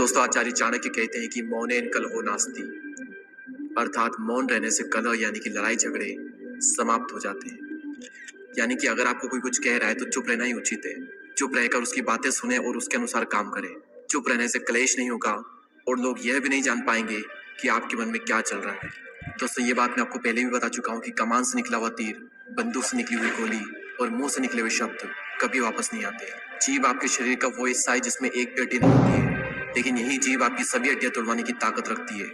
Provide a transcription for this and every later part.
दोस्तों, आचार्य चाणक्य कहते हैं कि मौनेन कलहो नास्ति, अर्थात मौन रहने से कलह यानी कि लड़ाई झगड़े समाप्त हो जाते हैं। यानी कि अगर आपको कोई कुछ कह रहा है तो चुप रहना ही उचित है। चुप रहकर उसकी बातें सुने और उसके अनुसार काम करें। चुप रहने से क्लेश नहीं होगा और लोग यह भी नहीं जान पाएंगे कि आपके मन में क्या चल रहा है। दोस्तों, ये बात मैं आपको पहले भी बता चुका हूँ कि कमान से निकला हुआ तीर, बंदूक से निकली हुई गोली और मुंह से निकले हुए शब्द कभी वापस नहीं आते। जीभ आपके शरीर का वो हिस्सा है जिसमें एक भी हड्डी नहीं होती है, लेकिन यही जीभ आपकी सभी हड्डियां तोड़वाने की ताकत रखती है।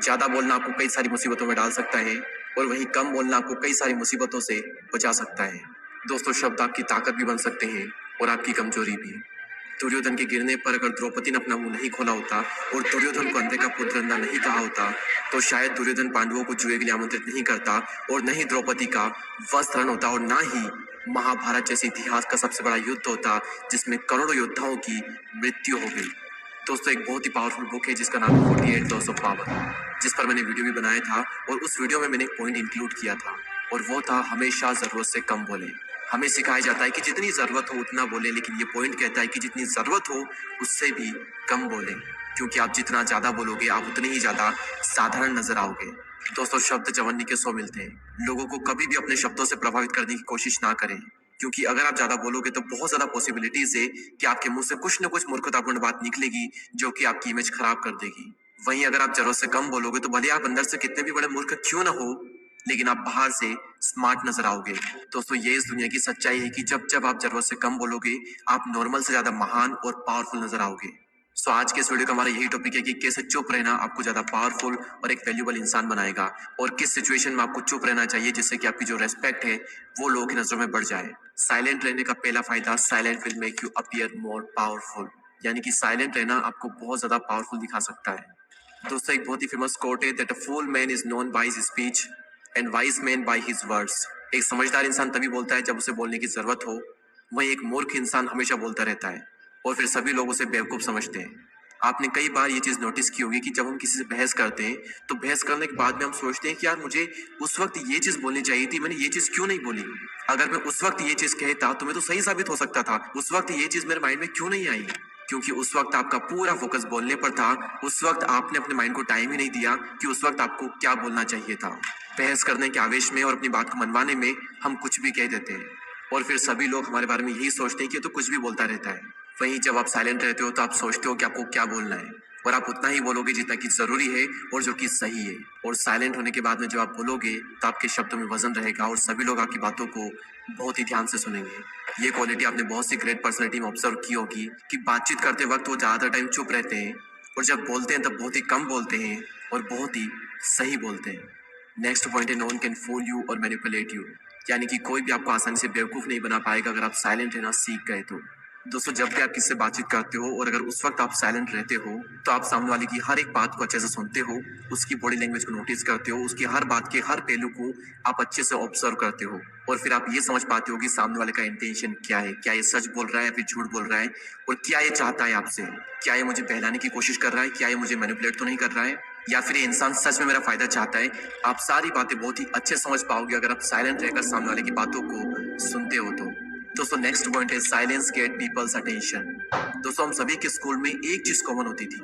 ज्यादा बोलना आपको कई सारी मुसीबतों में डाल सकता है और वहीं कम बोलना आपको कई सारी मुसीबतों से बचा सकता है। दोस्तों, शब्द आपकी ताकत भी बन सकते हैं और आपकी कमजोरी भी। दुर्योधन के गिरने पर अगर द्रौपदी ने अपना मुंह नहीं खोला होता और दुर्योधन को अंधे का पुत्र अंधा नहीं कहा होता तो शायद दुर्योधन पांडवों को जुए के लिए आमंत्रित नहीं करता और न ही द्रौपदी का वस्त्र हरण होता और न ही महाभारत जैसे इतिहास का सबसे बड़ा युद्ध होता जिसमें करोड़ों योद्धाओं की मृत्यु हो गई। दोस्तों, एक बहुत ही पावरफुल बुक है जिसका नाम है 48 लॉस ऑफ पावर, जिस पर मैंने वीडियो भी बनाया था और उस वीडियो में मैंने एक पॉइंट इंक्लूड किया था और वो था हमेशा जरूरत से कम बोले। हमें सिखाया जाता है कि जितनी जरूरत हो उतना बोले, लेकिन ये पॉइंट कहता है कि जितनी जरूरत हो उससे भी कम बोले, क्योंकि आप जितना ज्यादा बोलोगे आप उतने ही ज्यादा साधारण नजर आओगे। दोस्तों, शब्द चवन्नी के 100 मिलते हैं। लोगों को कभी भी अपने शब्दों से प्रभावित करने की कोशिश ना करें, क्योंकि अगर आप ज्यादा बोलोगे तो बहुत ज्यादा पॉसिबिलिटीज है कि आपके मुंह से कुछ न कुछ मूर्खतापूर्ण बात निकलेगी जो कि आपकी इमेज खराब कर देगी। वहीं अगर आप जरूरत से कम बोलोगे तो भले आप अंदर से कितने भी बड़े मूर्ख क्यों ना हो, लेकिन आप बाहर से स्मार्ट नजर आओगे। दोस्तों, ये इस दुनिया की सच्चाई है कि जब जब आप जरूरत से कम बोलोगे आप नॉर्मल से ज्यादा महान और पावरफुल नजर आओगे। सो आज के इस वीडियो का हमारा यही टॉपिक है कि कैसे चुप रहना आपको ज्यादा पावरफुल और एक वैल्यूबल इंसान बनाएगा और किस सिचुएशन में आपको चुप रहना चाहिए जिससे कि आपकी जो रेस्पेक्ट है वो लोगों की नजरों में बढ़ जाए। साइलेंट रहने का पहला फायदा, silent will make you appear more powerful, यानी कि साइलेंट रहना आपको बहुत ज्यादा पावरफुल दिखा सकता है। दोस्तों, एक बहुत ही फेमस कोट है that a fool man is known by his speech and wise man by his words. एक समझदार इंसान तभी बोलता है जब उसे बोलने की जरूरत हो, वहीं एक मूर्ख इंसान हमेशा बोलता रहता है और फिर सभी लोग उसे बेवकूफ समझते हैं। आपने कई बार ये चीज नोटिस की होगी कि जब हम किसी से बहस करते हैं तो बहस करने के बाद में हम सोचते हैं कि यार मुझे उस वक्त ये चीज बोलनी चाहिए थी, मैंने ये चीज क्यों नहीं बोली। अगर मैं उस वक्त ये चीज कहता तो मैं तो सही साबित हो सकता था, उस वक्त ये चीज मेरे माइंड में क्यों नहीं आई, क्योंकि उस वक्त आपका पूरा फोकस बोलने पर था। उस वक्त आपने अपने माइंड को टाइम ही नहीं दिया कि उस वक्त आपको क्या बोलना चाहिए था। बहस करने के आवेश में और अपनी बात को मनवाने में हम कुछ भी कह देते हैं और फिर सभी लोग हमारे बारे में यही सोचते हैं कि ये तो कुछ भी बोलता रहता है। वहीं जब आप साइलेंट रहते हो तो आप सोचते हो कि आपको क्या बोलना है और आप उतना ही बोलोगे जितना कि जरूरी है और जो कि सही है। और साइलेंट होने के बाद में जब आप बोलोगे तो आपके शब्दों में वजन रहेगा और सभी लोग आपकी बातों को बहुत ही ध्यान से सुनेंगे। ये क्वालिटी आपने बहुत सी ग्रेट पर्सनैलिटी में ऑब्जर्व की होगी कि बातचीत करते वक्त वो ज्यादातर टाइम चुप रहते हैं और जब बोलते हैं तब बहुत ही कम बोलते हैं और बहुत ही सही बोलते हैं। नेक्स्ट पॉइंट है no one can fool you or manipulate you, यानी कि कोई भी आपको आसानी से बेवकूफ नहीं बना पाएगा अगर आप साइलेंट रहना सीख गए तो। दोस्तों, जब भी आप किससे बातचीत करते हो और अगर उस वक्त आप साइलेंट रहते हो तो आप सामने वाले की हर एक बात को अच्छे से सुनते हो, उसकी बॉडी लैंग्वेज को नोटिस करते हो, उसकी हर बात के हर पहलू को आप अच्छे से ऑब्जर्व करते हो और फिर आप ये समझ पाते हो कि सामने वाले का इंटेंशन क्या है, क्या ये सच बोल रहा है या फिर झूठ बोल रहा है और क्या ये चाहता है आपसे। क्या ये मुझे बहलाने की कोशिश कर रहा है, क्या ये मुझे मैनिपुलेट तो नहीं कर रहा है, या फिर ये इंसान सच में मेरा फायदा चाहता है। आप सारी बातें बहुत ही अच्छे समझ पाओगे अगर आप साइलेंट रहकर सामने वाले की बातों को सुनते हो तो। दोस्तों, नेक्स्ट पॉइंट है साइलेंस गेट पीपल्स अटेंशन। दोस्तों, हम सभी के स्कूल में एक चीज कॉमन होती थी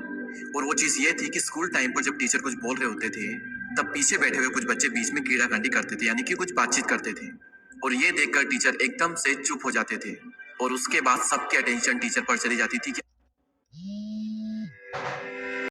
और वो चीज ये थी कि स्कूल टाइम पर जब टीचर कुछ बोल रहे होते थे तब पीछे बैठे हुए कुछ बच्चे बीच में कीड़ाकांडी करते थे, यानी कि कुछ बातचीत करते थे और ये देखकर टीचर एकदम से चुप हो जाते थे और उसके बाद सबकी अटेंशन टीचर पर चली जाती थी कि